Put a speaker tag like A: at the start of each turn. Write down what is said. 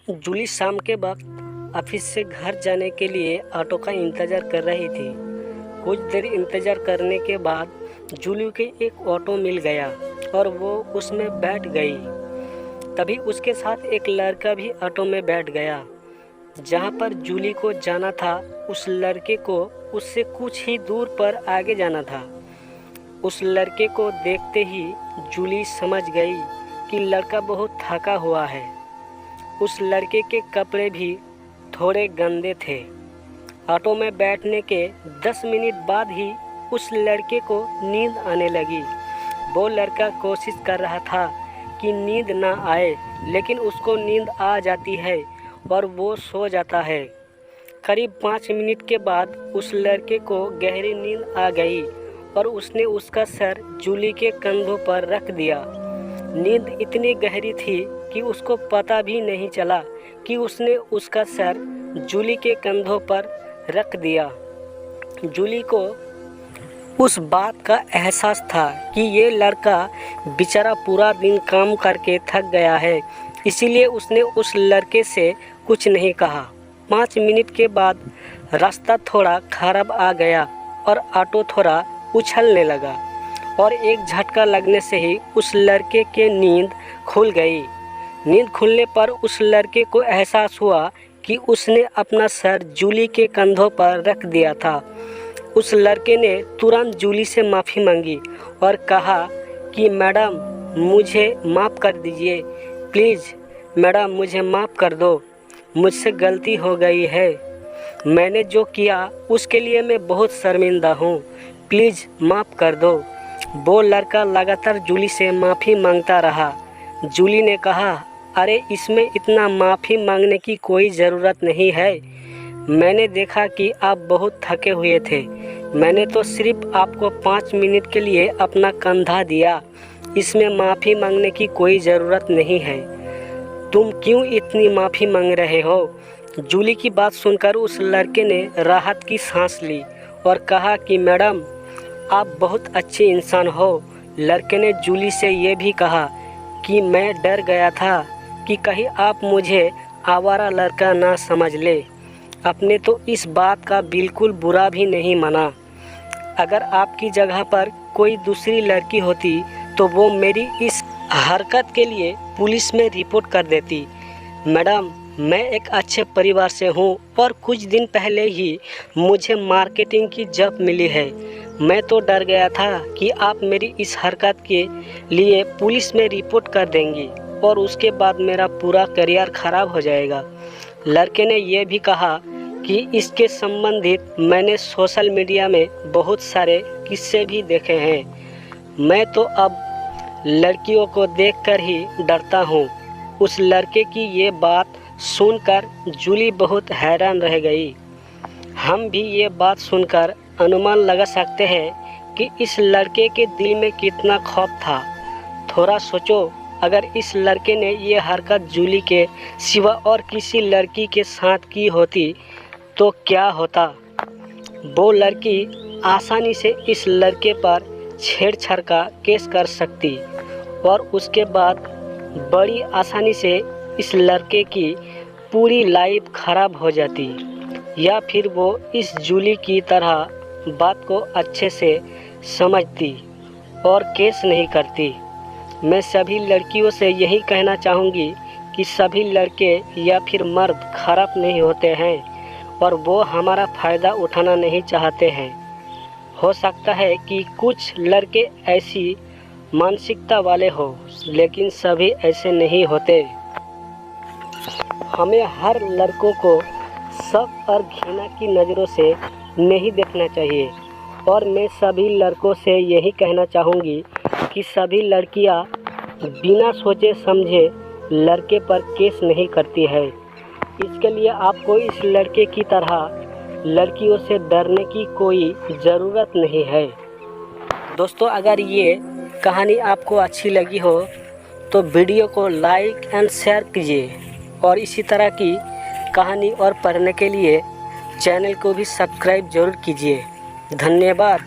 A: जूली शाम के वक्त ऑफिस से घर जाने के लिए ऑटो का इंतज़ार कर रही थी। कुछ देर इंतज़ार करने के बाद जूली के एक ऑटो मिल गया और वो उसमें बैठ गई। तभी उसके साथ एक लड़का भी ऑटो में बैठ गया। जहाँ पर जूली को जाना था, उस लड़के को उससे कुछ ही दूर पर आगे जाना था। उस लड़के को देखते ही जूली समझ गई कि लड़का बहुत थका हुआ है। उस लड़के के कपड़े भी थोड़े गंदे थे। ऑटो में बैठने के 10 मिनट बाद ही उस लड़के को नींद आने लगी। वो लड़का कोशिश कर रहा था कि नींद ना आए, लेकिन उसको नींद आ जाती है और वो सो जाता है। करीब 5 मिनट के बाद उस लड़के को गहरी नींद आ गई और उसने उसका सर जूली के कंधों पर रख दिया। नींद इतनी गहरी थी कि उसको पता भी नहीं चला कि उसने उसका सर जूली के कंधों पर रख दिया। जूली को उस बात का एहसास था कि ये लड़का बेचारा पूरा दिन काम करके थक गया है, इसीलिए उसने उस लड़के से कुछ नहीं कहा। 5 मिनट के बाद रास्ता थोड़ा खराब आ गया और ऑटो थोड़ा उछलने लगा और एक झटका लगने से ही उस लड़के की नींद खुल गई। नींद खुलने पर उस लड़के को एहसास हुआ कि उसने अपना सर जूली के कंधों पर रख दिया था। उस लड़के ने तुरंत जूली से माफ़ी मांगी और कहा कि मैडम, मुझे माफ़ कर दीजिए, प्लीज़ मैडम, मुझे माफ़ कर दो, मुझसे गलती हो गई है। मैंने जो किया उसके लिए मैं बहुत शर्मिंदा हूँ, प्लीज़ माफ़ कर दो। वो लड़का लगातार जूली से माफ़ी मांगता रहा। जूली ने कहा, अरे इसमें इतना माफ़ी मांगने की कोई ज़रूरत नहीं है। मैंने देखा कि आप बहुत थके हुए थे। मैंने तो सिर्फ आपको 5 मिनट के लिए अपना कंधा दिया। इसमें माफ़ी मांगने की कोई ज़रूरत नहीं है। तुम क्यों इतनी माफ़ी मांग रहे हो? जूली की बात सुनकर उस लड़के ने राहत की सांस ली और कहा कि मैडम, आप बहुत अच्छे इंसान हो। लड़के ने जूली से ये भी कहा कि मैं डर गया था कि कहीं आप मुझे आवारा लड़का ना समझ ले। आपने तो इस बात का बिल्कुल बुरा भी नहीं माना। अगर आपकी जगह पर कोई दूसरी लड़की होती तो वो मेरी इस हरकत के लिए पुलिस में रिपोर्ट कर देती। मैडम, मैं एक अच्छे परिवार से हूँ और कुछ दिन पहले ही मुझे मार्केटिंग की जॉब मिली है। मैं तो डर गया था कि आप मेरी इस हरकत के लिए पुलिस में रिपोर्ट कर देंगी और उसके बाद मेरा पूरा करियर ख़राब हो जाएगा। लड़के ने यह भी कहा कि इसके संबंधित मैंने सोशल मीडिया में बहुत सारे किस्से भी देखे हैं। मैं तो अब लड़कियों को देखकर ही डरता हूँ। उस लड़के की ये बात सुनकर जूली बहुत हैरान रह गई। हम भी ये बात सुनकर अनुमान लगा सकते हैं कि इस लड़के के दिल में कितना खौफ था। थोड़ा सोचो, अगर इस लड़के ने ये हरकत जूली के सिवा और किसी लड़की के साथ की होती तो क्या होता? वो लड़की आसानी से इस लड़के पर छेड़छाड़ का केस कर सकती और उसके बाद बड़ी आसानी से इस लड़के की पूरी लाइफ खराब हो जाती, या फिर वो इस जूली की तरह बात को अच्छे से समझती और केस नहीं करती। मैं सभी लड़कियों से यही कहना चाहूँगी कि सभी लड़के या फिर मर्द खराब नहीं होते हैं और वो हमारा फ़ायदा उठाना नहीं चाहते हैं। हो सकता है कि कुछ लड़के ऐसी मानसिकता वाले हो, लेकिन सभी ऐसे नहीं होते। हमें हर लड़कों को शक और घृणा की नज़रों से नहीं देखना चाहिए और मैं सभी लड़कों से यही कहना चाहूँगी कि सभी लड़कियाँ बिना सोचे समझे लड़के पर केस नहीं करती है। इसके लिए आपको इस लड़के की तरह लड़कियों से डरने की कोई ज़रूरत नहीं है। दोस्तों, अगर ये कहानी आपको अच्छी लगी हो तो वीडियो को लाइक एंड शेयर कीजिए और इसी तरह की कहानी और पढ़ने के लिए चैनल को भी सब्सक्राइब ज़रूर कीजिए। धन्यवाद।